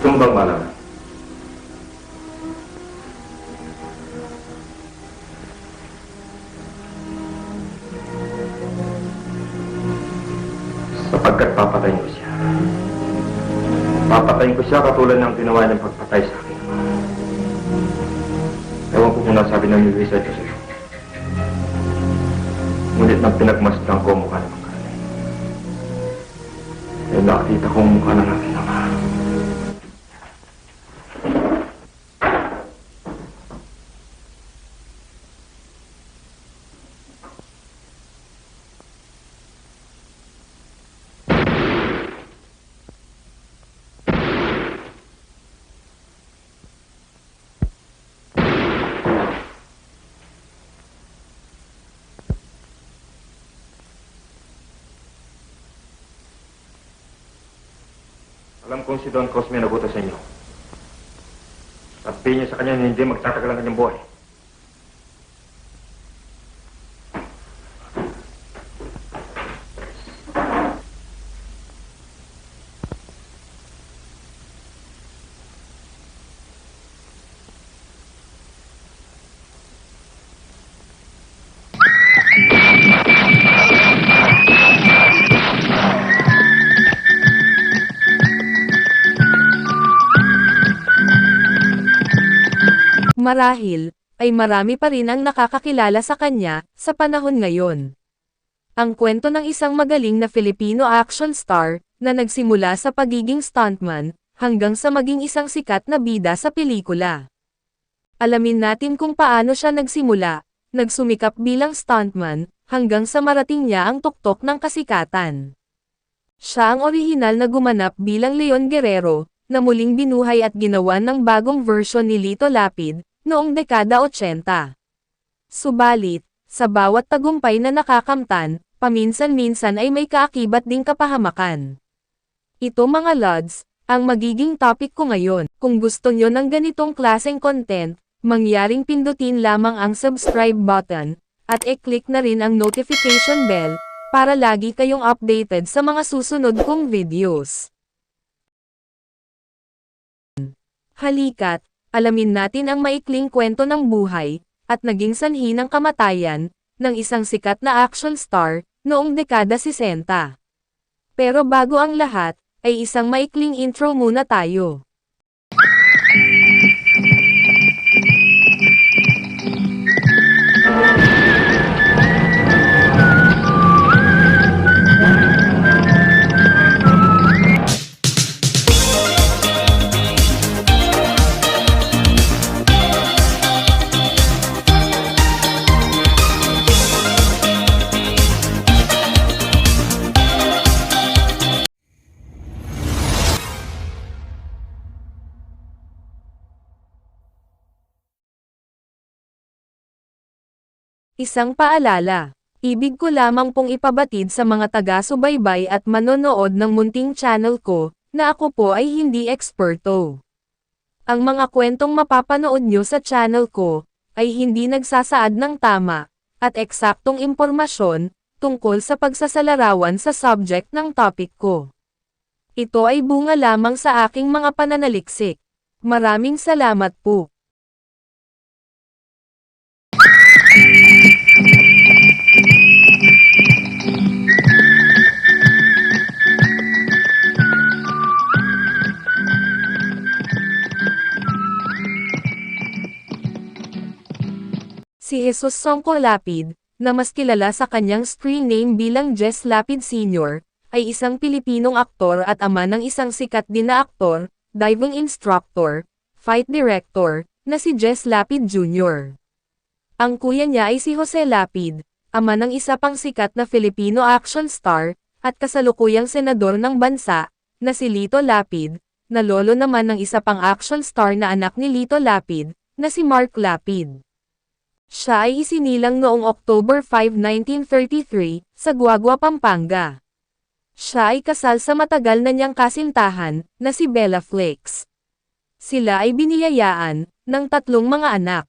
Gusto mo bang malaman? Sapagkat papatayin ko siya. Papatayin ko siya katulad ng ginawa niyang pagpatay sa akin. Ewan ko kung nasabi ng research ko sa'yo. Ngunit nang pinagmasdan ko mukha ng karne, ay nakita ko ang mukha ng aking ama. Alam kong si Don Cosme nagutos sa inyo. Sabihin niyo sa kanya na hindi magtatagal ang kanyang buhay. Marahil, ay marami pa rin ang nakakakilala sa kanya, sa panahon ngayon. Ang kwento ng isang magaling na Filipino action star, na nagsimula sa pagiging stuntman, hanggang sa maging isang sikat na bida sa pelikula. Alamin natin kung paano siya nagsimula, nagsumikap bilang stuntman, hanggang sa marating niya ang tuktok ng kasikatan. Siya ang orihinal na gumanap bilang Leon Guerrero, na muling binuhay at ginawa ng bagong version ni Lito Lapid, noong dekada 80. Subalit, sa bawat tagumpay na nakakamtan, paminsan-minsan ay may kaakibat ding kapahamakan. Ito mga lods, ang magiging topic ko ngayon. Kung gusto nyo ng ganitong klaseng content, mangyaring pindutin lamang ang subscribe button, at i-click na rin ang notification bell, para lagi kayong updated sa mga susunod kong videos. Halika't, alamin natin ang maikling kwento ng buhay, at naging sanhi ng kamatayan, ng isang sikat na action star, noong dekada 60. Pero bago ang lahat, ay isang maikling intro muna tayo. Isang paalala. Ibig ko lamang pong ipabatid sa mga taga-subaybay at manonood ng munting channel ko, na ako po ay hindi eksperto. Ang mga kwentong mapapanood nyo sa channel ko, ay hindi nagsasaad ng tama, at eksaktong impormasyon, tungkol sa pagsasalarawan sa subject ng topic ko. Ito ay bunga lamang sa aking mga pananaliksik. Maraming salamat po. Si Jesus Songco Lapid, na mas kilala sa kanyang screen name bilang Jess Lapid Sr., ay isang Pilipinong aktor at ama ng isang sikat din na aktor, diving instructor, fight director, na si Jess Lapid Jr. Ang kuya niya ay si Jose Lapid, ama ng isa pang sikat na Filipino action star, at kasalukuyang senador ng bansa, na si Lito Lapid, na lolo naman ng isa pang action star na anak ni Lito Lapid, na si Mark Lapid. Siya ay isinilang noong October 5, 1933, sa Guagua, Pampanga. Siya ay kasal sa matagal na niyang kasintahan, na si Bella Flakes. Sila ay biniyayaan, ng 3 mga anak.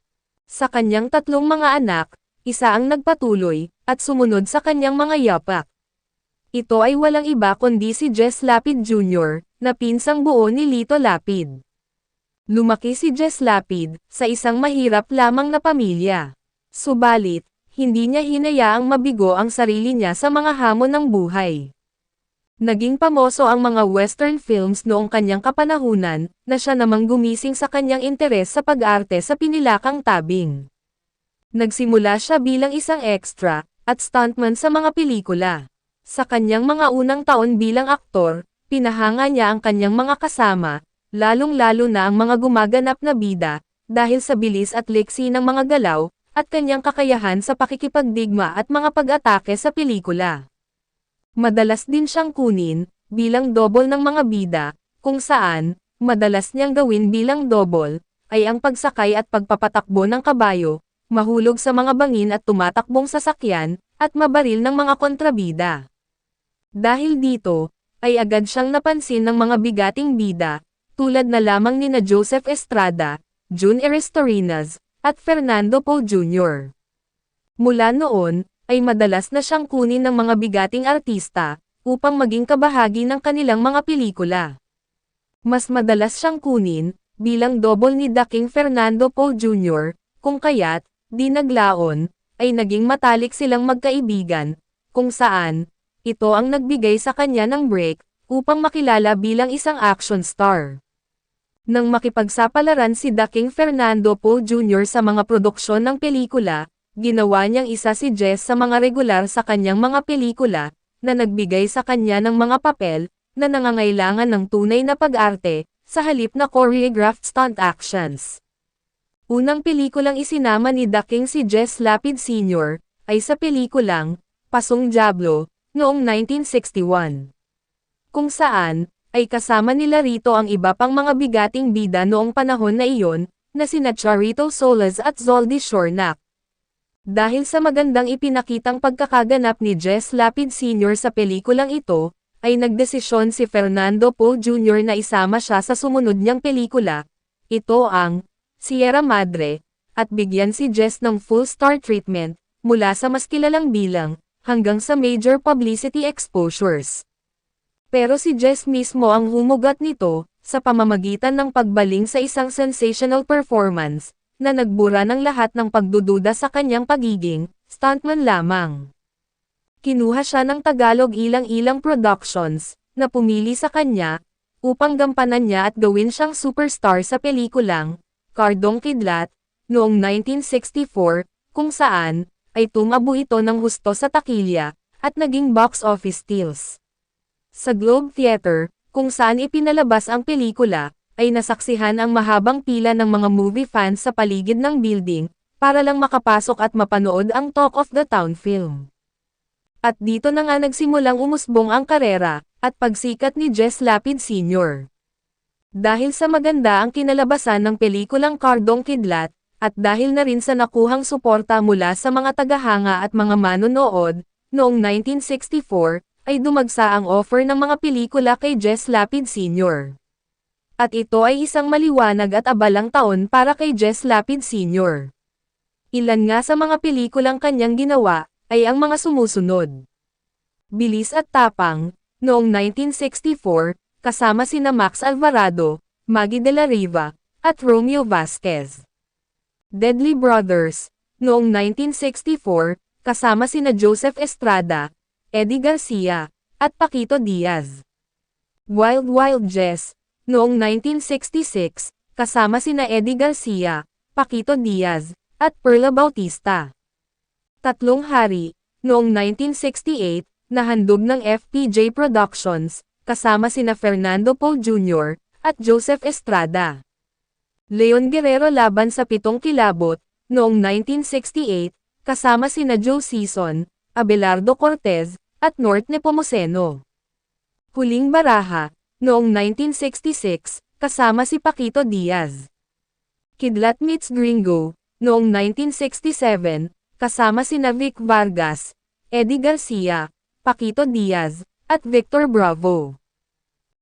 Sa kanyang 3 mga anak, isa ang nagpatuloy, at sumunod sa kanyang mga yapak. Ito ay walang iba kundi si Jess Lapid Jr., na pinsang buo ni Lito Lapid. Lumaki si Jess Lapid sa isang mahirap lamang na pamilya. Subalit, hindi niya hinayaang mabigo ang sarili niya sa mga hamon ng buhay. Naging pamoso ang mga western films noong kanyang kapanahunan, na siya namang gumising sa kanyang interes sa pag-arte sa pinilakang tabing. Nagsimula siya bilang isang extra, at stuntman sa mga pelikula. Sa kanyang mga unang taon bilang aktor, pinahanga niya ang kanyang mga kasama, lalong-lalo na ang mga gumaganap na bida, dahil sa bilis at liksi ng mga galaw, at kanyang kakayahan sa pakikipagdigma at mga pag-atake sa pelikula. Madalas din siyang kunin, bilang double ng mga bida, kung saan, madalas niyang gawin bilang double, ay ang pagsakay at pagpapatakbo ng kabayo, mahulog sa mga bangin at tumatakbong sasakyan, at mabaril ng mga kontrabida. Dahil dito, ay agad siyang napansin ng mga bigating bida, tulad na lamang nina Joseph Estrada, June Erestorinas, at Fernando Poe Jr. Mula noon, ay madalas na siyang kunin ng mga bigating artista, upang maging kabahagi ng kanilang mga pelikula. Mas madalas siyang kunin, bilang double ni daking Fernando Poe Jr., kung kaya't, di naglaon, ay naging matalik silang magkaibigan, kung saan, ito ang nagbigay sa kanya ng break, upang makilala bilang isang action star. Nang makipagsapalaran si daking Fernando Poe Jr. sa mga produksyon ng pelikula, ginawa niyang isa si Jess sa mga regular sa kanyang mga pelikula, na nagbigay sa kanya ng mga papel, na nangangailangan ng tunay na pag-arte, sa halip na choreographed stunt actions. Unang pelikulang isinama ni daking si Jess Lapid Sr., ay sa pelikulang, Pasong Diablo, noong 1961. Kung saan, ay kasama nila rito ang iba pang mga bigating bida noong panahon na iyon, na sina Charito Solas at Zoldy Shornack. Dahil sa magandang ipinakitang pagkakaganap ni Jess Lapid Sr. sa pelikulang ito, ay nagdesisyon si Fernando Poe Jr. na isama siya sa sumunod niyang pelikula, ito ang Sierra Madre, at bigyan si Jess ng full star treatment, mula sa mas kilalang bilang, hanggang sa major publicity exposures. Pero si Jess mismo ang humugot nito, sa pamamagitan ng pagbaling sa isang sensational performance, na nagbura ng lahat ng pagdududa sa kanyang pagiging stuntman lamang. Kinuha siya ng Tagalog Ilang-Ilang Productions, na pumili sa kanya, upang gampanan niya at gawin siyang superstar sa pelikulang Kardong Kidlat, noong 1964, kung saan, ay tumabo ito ng husto sa takilya, at naging box office steals. Sa Globe Theater, kung saan ipinalabas ang pelikula, ay nasaksihan ang mahabang pila ng mga movie fans sa paligid ng building, para lang makapasok at mapanood ang Talk of the Town film. At dito na nga nagsimulang umusbong ang karera, at pagsikat ni Jess Lapid Sr. Dahil sa maganda ang kinalabasan ng pelikulang Kardong Kidlat, at dahil na rin sa nakuhang suporta mula sa mga tagahanga at mga manonood, noong 1964, ay dumagsa ang offer ng mga pelikula kay Jess Lapid Sr. At ito ay isang maliwanag at abalang taon para kay Jess Lapid Sr. Ilan nga sa mga pelikulang kanyang ginawa, ay ang mga sumusunod. Bilis at Tapang, noong 1964, kasama sina Max Alvarado, Maggie de la Riva, at Romeo Vasquez. Deadly Brothers, noong 1964, kasama sina Joseph Estrada, Eddie Garcia, at Paquito Diaz. Wild Wild Jess, noong 1966, kasama sina Eddie Garcia, Paquito Diaz, at Perla Bautista. Tatlong Hari, noong 1968, nahandog ng FPJ Productions, kasama sina Fernando Poe Jr., at Joseph Estrada. Leon Guerrero laban sa Pitong Kilabot, noong 1968, kasama sina Joe Sison, Abelardo Cortez, at North Nepomuceno. Huling Baraha, noong 1966, kasama si Paquito Diaz. Kidlat Meets Gringo, noong 1967, kasama sina Vic Vargas, Eddie Garcia, Paquito Diaz, at Victor Bravo.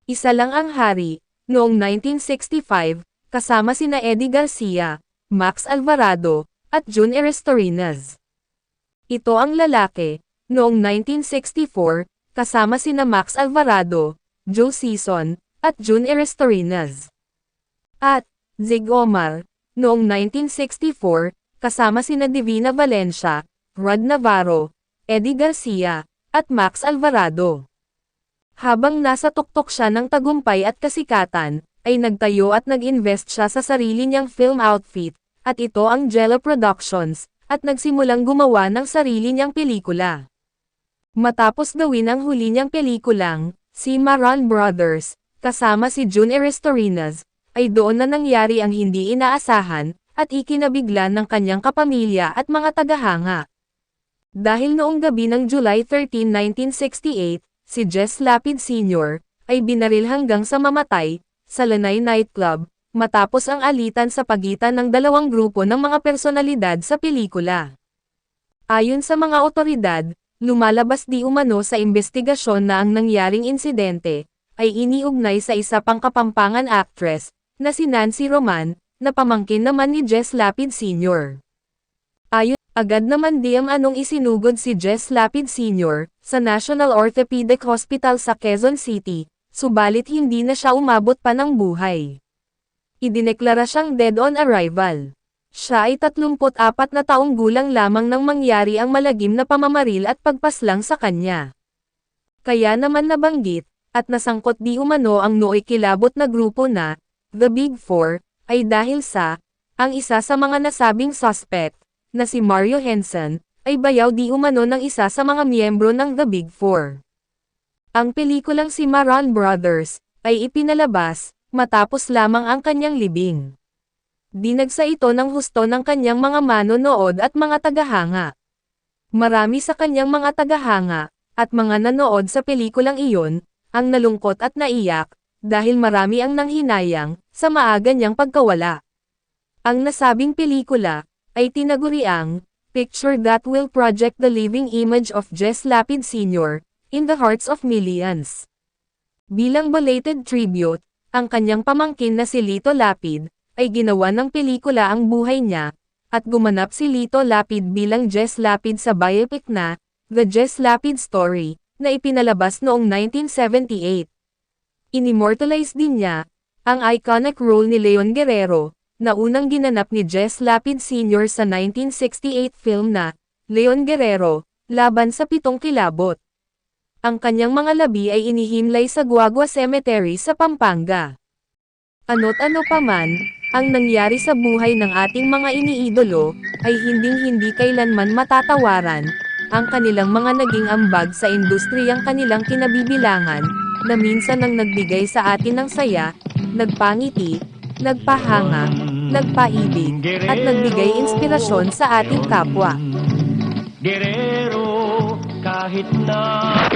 Isa Lang ang Hari, noong 1965, kasama sina Eddie Garcia, Max Alvarado, at June Erestorinas. Ito ang Lalaki, noong 1964, kasama sina Max Alvarado, Joe Sison, at June Erestorinas. At, Zig Omar, noong 1964, kasama sina Divina Valencia, Rod Navarro, Eddie Garcia, at Max Alvarado. Habang nasa tuktok siya ng tagumpay at kasikatan, ay nagtayo at nag-invest siya sa sarili niyang film outfit, at ito ang Jello Productions, at nagsimulang gumawa ng sarili niyang pelikula. Matapos gawin ang huli niyang pelikulang, si Maran Brothers, kasama si June Erestorinas, ay doon na nangyari ang hindi inaasahan, at ikinabigla ng kanyang kapamilya at mga tagahanga. Dahil noong gabi ng July 13, 1968, si Jess Lapid Sr., ay binaril hanggang sa mamatay, sa Lanai nightclub, matapos ang alitan sa pagitan ng dalawang grupo ng mga personalidad sa pelikula. Ayon sa mga otoridad, lumalabas di umano sa investigasyon na ang nangyaring insidente, ay iniugnay sa isa pang Kapampangan actress, na si Nancy Roman, na pamangkin naman ni Jess Lapid Sr. Ayon, agad naman anong isinugod si Jess Lapid Sr. sa National Orthopedic Hospital sa Quezon City, subalit hindi na siya umabot pa ng buhay. Idineklara siyang dead on arrival. Siya ay 34 na taong gulang lamang nang mangyari ang malagim na pamamaril at pagpaslang sa kanya. Kaya naman nabanggit, at nasangkot di umano ang nooy kilabot na grupo na, The Big Four, ay dahil sa, ang isa sa mga nasabing suspect, na si Mario Henson, ay bayaw di umano ng isa sa mga miyembro ng The Big Four. Ang pelikulang si Maran Brothers, ay ipinalabas, matapos lamang ang kanyang libing. Dinagsa ito ng husto ng kanyang mga manonood at mga tagahanga. Marami sa kanyang mga tagahanga, at mga nanood sa pelikulang iyon, ang nalungkot at naiyak, dahil marami ang nanghinayang, sa maaga niyang pagkawala. Ang nasabing pelikula, ay tinaguriang, Picture That Will Project the Living Image of Jess Lapid Sr., in the Hearts of Millions. Bilang belated tribute, ang kanyang pamangkin na si Lito Lapid, ay ginawa ng pelikula ang buhay niya, at gumanap si Lito Lapid bilang Jess Lapid sa biopic na, The Jess Lapid Story, na ipinalabas noong 1978. Inimortalize din niya, ang iconic role ni Leon Guerrero, na unang ginanap ni Jess Lapid Sr. sa 1968 film na, Leon Guerrero, Laban sa Pitong Kilabot. Ang kanyang mga labi ay inihimlay sa Guagua Cemetery sa Pampanga. Ano't ano pa man, ang nangyari sa buhay ng ating mga iniidolo, ay hinding-hindi kailanman matatawaran, ang kanilang mga naging ambag sa industriyang kanilang kinabibilangan, na minsan ang nagbigay sa atin ng saya, nagpangiti, nagpahanga, nagpaibig, at nagbigay inspirasyon sa ating kapwa. Guerrero, kahit na